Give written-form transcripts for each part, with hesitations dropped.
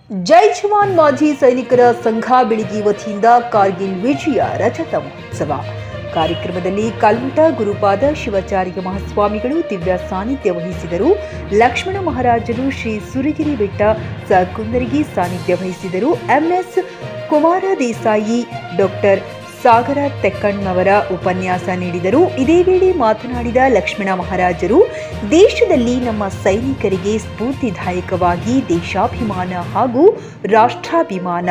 ಜೈ ಜವಾನ್ ಮಾಜಿ ಸೈನಿಕರ ಸಂಘ ಬೆಳಗಿ ವತಿಯಿಂದ ಕಾರ್ಗಿಲ್ ವಿಜಯ ರಜತ ಮಹೋತ್ಸವ ಕಾರ್ಯಕ್ರಮದಲ್ಲಿ ಕಲ್ಮಠ ಗುರುಪಾದ ಶಿವಾಚಾರ್ಯ ಮಹಾಸ್ವಾಮಿಗಳು ದಿವ್ಯ ಸಾನ್ನಿಧ್ಯ ವಹಿಸಿದರು. ಲಕ್ಷ್ಮಣ ಮಹಾರಾಜರು ಶ್ರೀ ಸುರಗಿರಿ ಬೆಟ್ಟ ಕುಂದರಗಿ ಸಾನ್ನಿಧ್ಯ ವಹಿಸಿದರು. ಎಂಎಸ್ ಕುಮಾರ ದೇಸಾಯಿ, ಡಾಕ್ಟರ್ ಸಾಗರ ತೆಕ್ಕಣ್ಣವರ ಉಪನ್ಯಾಸ ನೀಡಿದರು. ಇದೇ ವೇಳೆ ಮಾತನಾಡಿದ ಲಕ್ಷ್ಮಣ ಮಹಾರಾಜರು, ದೇಶದಲ್ಲಿ ನಮ್ಮ ಸೈನಿಕರಿಗೆ ಸ್ಫೂರ್ತಿದಾಯಕವಾಗಿ ದೇಶಾಭಿಮಾನ ಹಾಗೂ ರಾಷ್ಟ್ರಾಭಿಮಾನ,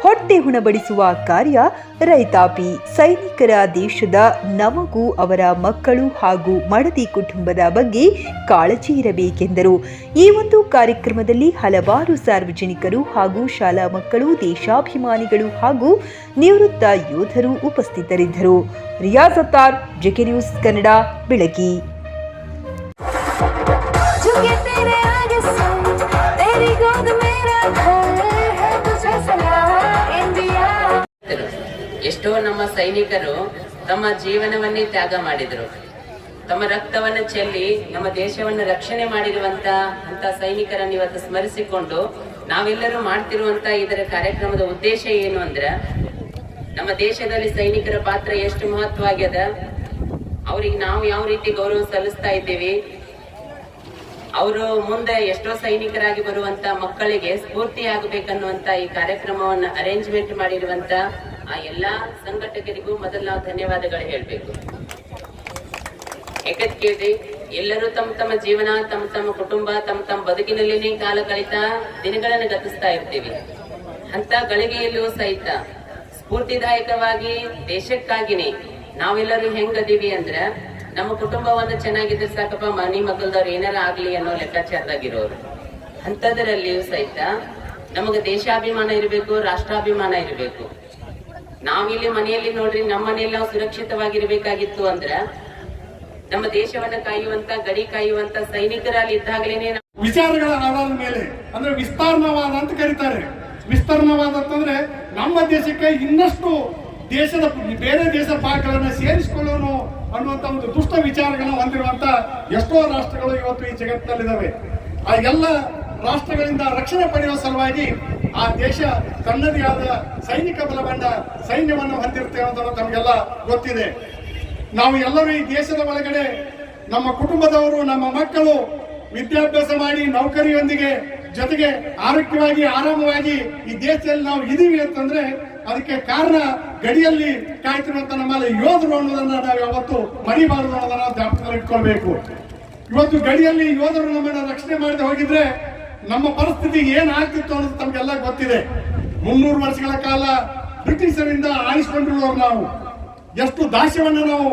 ಹೊಟ್ಟೆ ಉಣಬಡಿಸುವ ಕಾರ್ಯ, ರೈತಾಪಿ ಸೈನಿಕರ ದೇಶದ ನಮಗೂ ಅವರ ಮಕ್ಕಳು ಹಾಗೂ ಮಡದಿ ಕುಟುಂಬದ ಬಗ್ಗೆ ಕಾಳಜಿ ಇರಬೇಕೆಂದರು. ಈ ಒಂದು ಕಾರ್ಯಕ್ರಮದಲ್ಲಿ ಹಲವಾರು ಸಾರ್ವಜನಿಕರು ಹಾಗೂ ಶಾಲಾ ಮಕ್ಕಳು, ದೇಶಾಭಿಮಾನಿಗಳು ಹಾಗೂ ನಿವೃತ್ತ ಯೋಧರು ಉಪಸ್ಥಿತರಿದ್ದರು. ರಿಯಾಜ್ ಅತ್ತಾರ್, ಜೆಕೆ ನ್ಯೂಸ್ ಕನ್ನಡ, ಬೆಳಗಿ. ಎಷ್ಟೋ ನಮ್ಮ ಸೈನಿಕರು ತಮ್ಮ ಜೀವನವನ್ನೇ ತ್ಯಾಗ ಮಾಡಿದರು. ತಮ್ಮ ರಕ್ತವನ್ನು ಚೆಲ್ಲಿ ನಮ್ಮ ದೇಶವನ್ನು ರಕ್ಷಣೆ ಮಾಡಿರುವಂತ ಸೈನಿಕರನ್ನು ಇವತ್ತು ಸ್ಮರಿಸಿಕೊಂಡು ನಾವೆಲ್ಲರೂ ಮಾಡ್ತಿರುವಂತ ಇದರ ಕಾರ್ಯಕ್ರಮದ ಉದ್ದೇಶ ಏನು ಅಂದ್ರೆ, ನಮ್ಮ ದೇಶದಲ್ಲಿ ಸೈನಿಕರ ಪಾತ್ರ ಎಷ್ಟು ಮಹತ್ವವಾಗ್ಯದ, ಅವ್ರಿಗೆ ನಾವು ಯಾವ ರೀತಿ ಗೌರವ ಸಲ್ಲಿಸ್ತಾ ಇದ್ದೀವಿ, ಅವರು ಮುಂದೆ ಎಷ್ಟೋ ಸೈನಿಕರಾಗಿ ಬರುವಂತ ಮಕ್ಕಳಿಗೆ ಸ್ಫೂರ್ತಿ ಆಗಬೇಕನ್ನುವಂತ ಈ ಕಾರ್ಯಕ್ರಮವನ್ನು ಅರೇಂಜ್ಮೆಂಟ್ ಮಾಡಿರುವಂತ ಆ ಎಲ್ಲಾ ಸಂಘಟಕರಿಗೂ ಮೊದಲು ನಾವು ಧನ್ಯವಾದಗಳು ಹೇಳ್ಬೇಕು. ಯಾಕಂದ್ರೆ ಎಲ್ಲರೂ ತಮ್ಮ ತಮ್ಮ ಜೀವನ, ತಮ್ಮ ಕುಟುಂಬ, ತಮ್ಮ ಬದುಕಿನಲ್ಲಿ ಕಾಲ ಕಳಿತಾ ದಿನಗಳನ್ನು ಗತಿಸ್ತಾ ಇರ್ತೀವಿ. ಅಂತ ಗಳಿಗೆಯಲ್ಲೂ ಸಹಿತ ಸ್ಫೂರ್ತಿದಾಯಕವಾಗಿ ದೇಶಕ್ಕಾಗಿನೇ ನಾವೆಲ್ಲರೂ ಹೆಂಗದೀವಿ ಅಂದ್ರ, ನಮ್ಮ ಕುಟುಂಬವನ್ನು ಚೆನ್ನಾಗಿದ್ರೆ ಸಾಕಪ್ಪ, ಮನಿ ಮಕ್ಕಳದವ್ರು ಏನಾರ ಆಗ್ಲಿ ಅನ್ನೋ ಲೆಕ್ಕಾಚಾರದಾಗಿರೋರು. ಅಂತದರಲ್ಲಿಯೂ ಸಹಿತ ನಮಗೆ ದೇಶಾಭಿಮಾನ ಇರಬೇಕು, ರಾಷ್ಟ್ರಾಭಿಮಾನ ಇರಬೇಕು. ನಾವಿಲ್ಲಿ ಮನೆಯಲ್ಲಿ ನೋಡ್ರಿ, ನಮ್ಮ ಮನೆಯಲ್ಲಿ ನಾವು ಸುರಕ್ಷಿತವಾಗಿರ್ಬೇಕಾಗಿತ್ತು ಅಂದ್ರ ನಮ್ಮ ದೇಶವನ್ನ ಕಾಯುವಂತ, ಗಡಿ ಕಾಯುವಂತ ಸೈನಿಕರಲ್ಲಿ ಇದ್ದಾಗಲೇನೆ ವಿಚಾರಗಳ ಆಧಾರದ ಮೇಲೆ, ಅಂದ್ರೆ ವಿಸ್ತರಣವಾದ ಅಂತ ಕರೀತಾರೆ. ವಿಸ್ತರಣವಾದ ಅಂತಂದ್ರೆ ನಮ್ಮ ದೇಶಕ್ಕೆ ಇನ್ನಷ್ಟು ದೇಶದ ಬೇರೆ ದೇಶ ಭಾಗಗಳನ್ನ ಸೇರಿಸಿಕೊಳ್ಳೋನು ಅನ್ನುವಂತ ಒಂದು ದುಷ್ಟ ವಿಚಾರಗಳನ್ನ ಹೊಂದಿರುವಂತ ಎಷ್ಟೋ ರಾಷ್ಟ್ರಗಳು ಇವತ್ತು ಈ ಜಗತ್ತಿನಲ್ಲಿದ್ದಾವೆ. ಆ ಎಲ್ಲ ರಾಷ್ಟ್ರಗಳಿಂದ ರಕ್ಷಣೆ ಪಡೆಯುವ ಸಲುವಾಗಿ ಆ ದೇಶ ತನ್ನದೇ ಆದ ಸೈನಿಕ ಬಲಗೊಂಡ ಸೈನ್ಯವನ್ನು ಹೊಂದಿರ್ತೇವೆ ಅಂತ ನಮಗೆಲ್ಲ ಗೊತ್ತಿದೆ. ನಾವು ಎಲ್ಲರೂ ಈ ದೇಶದ ಒಳಗಡೆ ನಮ್ಮ ಕುಟುಂಬದವರು, ನಮ್ಮ ಮಕ್ಕಳು ವಿದ್ಯಾಭ್ಯಾಸ ಮಾಡಿ ನೌಕರಿಯೊಂದಿಗೆ ಜೊತೆಗೆ ಆರೋಗ್ಯವಾಗಿ ಆರಾಮವಾಗಿ ಈ ದೇಶದಲ್ಲಿ ನಾವು ಇದೀವಿ ಅಂತಂದ್ರೆ ಅದಕ್ಕೆ ಕಾರಣ ಗಡಿಯಲ್ಲಿ ಕಾಯ್ತಿರುವಂತ ನಮ್ಮಲ್ಲಿ ಯೋಧರು ಅನ್ನೋದನ್ನ ನಾವು ಯಾವತ್ತು ಮರಿಬಾರದು ಅನ್ನೋದನ್ನ ಜ್ಞಾಪಕದಲ್ಲಿ ಇಟ್ಕೊಳ್ಬೇಕು. ಇವತ್ತು ಗಡಿಯಲ್ಲಿ ಯೋಧರು ನಮ್ಮನ್ನ ರಕ್ಷಣೆ ಮಾಡದೆ ಹೋಗಿದ್ರೆ ನಮ್ಮ ಪರಿಸ್ಥಿತಿ ಏನಾಗ್ತಿತ್ತು ಅನ್ನೋದು ತಮಗೆಲ್ಲ ಗೊತ್ತಿದೆ. 300 ವರ್ಷಗಳ ಕಾಲ ಬ್ರಿಟಿಷರಿಂದ ಆಳಿಸಿಕೊಂಡಿರುವವರು ನಾವು, ಎಷ್ಟು ದಾಸ್ಯವನ್ನು ನಾವು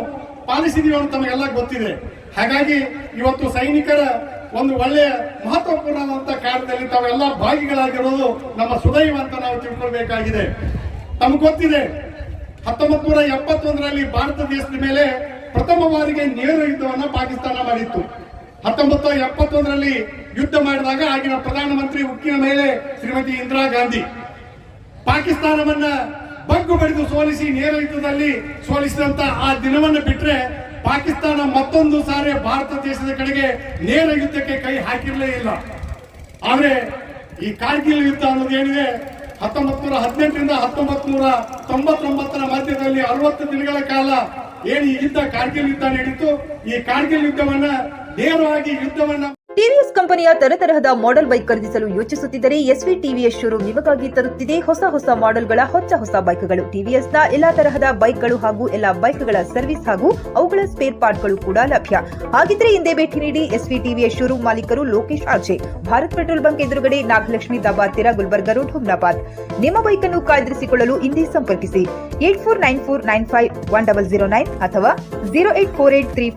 ಪಾಲಿಸಿದೀವಿ ಅಂತ ತಮಗೆಲ್ಲ ಗೊತ್ತಿದೆ. ಹಾಗಾಗಿ ಇವತ್ತು ಸೈನಿಕರ ಒಂದು ಒಳ್ಳೆಯ ಮಹತ್ವಪೂರ್ಣವಾದಂತ ಕಾರ್ಯದಲ್ಲಿ ತಾವೆಲ್ಲ ಭಾಗಿಗಳಾಗಿರೋದು ನಮ್ಮ ಸುದೈವ ಅಂತ ನಾವು ತಿಳ್ಕೊಳ್ಬೇಕಾಗಿದೆ. ತಮ್ಗೆ ಗೊತ್ತಿದೆ, 1971ರಲ್ಲಿ ಭಾರತ ದೇಶದ ಮೇಲೆ ಪ್ರಥಮ ಬಾರಿಗೆ ನೇರ ಯುದ್ಧವನ್ನ ಪಾಕಿಸ್ತಾನ ಮಾಡಿತ್ತು. 1971ರಲ್ಲಿ ಯುದ್ಧ ಮಾಡಿದಾಗ ಆಗಿನ ಪ್ರಧಾನಮಂತ್ರಿ ಉಕ್ಕಿನ ಮೇಲೆ ಶ್ರೀಮತಿ ಇಂದಿರಾ ಗಾಂಧಿ ಪಾಕಿಸ್ತಾನವನ್ನ ಬಗ್ಗು ಬಡಿದು ಸೋಲಿಸಿ ನೇರ ಯುದ್ಧದಲ್ಲಿ ಸೋಲಿಸಿದಂತ ಆ ದಿನವನ್ನು ಬಿಟ್ರೆ ಪಾಕಿಸ್ತಾನ ಮತ್ತೊಂದು ಸಾರಿ ಭಾರತ ದೇಶದ ಕಡೆಗೆ ನೇರ ಯುದ್ಧಕ್ಕೆ ಕೈ ಹಾಕಿರಲೇ ಇಲ್ಲ. ಆದ್ರೆ ಈ ಕಾರ್ಗಿಲ್ ಯುದ್ಧ ಅನ್ನೋದು ಏನಿದೆ, 1918ರಿಂದ 1999 ಮಧ್ಯದಲ್ಲಿ 60 ದಿನಗಳ ಕಾಲ ಏನು ಈ ಯುದ್ಧ ಕಾರ್ಗಿಲ್ ಯುದ್ಧ ನಡೀತು. ಈ ಕಾರ್ಗಿಲ್ ಯುದ್ಧವನ್ನ ನೇರವಾಗಿ ಯುದ್ಧವನ್ನ ಟಿವಿಎಸ್ ಕಂಪನಿಯ ತರತರಹದ ಮಾಡೆಲ್ ಬೈಕ್ ಖರೀದಿಸಲು ಯೋಚಿಸುತ್ತಿದ್ದರೆ ಎಸ್ವಿ ಟಿವಿಎಸ್ ಶೋರೂಮ್ ನಿಮಗಾಗಿ ತರುತ್ತಿದೆ ಹೊಸ ಮಾಡೆಲ್ಗಳ ಹೊಸ ಬೈಕ್ಗಳು. ಟಿವಿಎಸ್ನ ಎಲ್ಲಾ ತರಹದ ಬೈಕ್ಗಳು ಹಾಗೂ ಎಲ್ಲಾ ಬೈಕ್ಗಳ ಸರ್ವಿಸ್ ಹಾಗೂ ಅವುಗಳ ಸ್ಪೇರ್ ಪಾರ್ಟ್ಗಳು ಕೂಡ ಲಭ್ಯ. ಹಾಗಿದ್ರೆ ಹಿಂದೆ ಭೇಟಿ ನೀಡಿ. ಎಸ್ವಿ ಟಿವಿಎಸ್ ಶೋರೂಮ್ ಮಾಲೀಕರು Lokesh RJ, Bharat petrol bunk ಎದುರುಗಡೆ, ನಾಗಲಕ್ಷ್ಮಿ ದಾಬಾ ಹತ್ತಿರ, ಗುಲ್ಬರ್ಗ ರೋಡ್, ಹುಮ್ನಾಬಾದ್. ನಿಮ್ಮ ಬೈಕ್ ಅನ್ನು ಕಾಯ್ದಿರಿಸಿಕೊಳ್ಳಲು ಹಿಂದೆ ಸಂಪರ್ಕಿಸಿ 8494951009 ಅಥವಾ 08483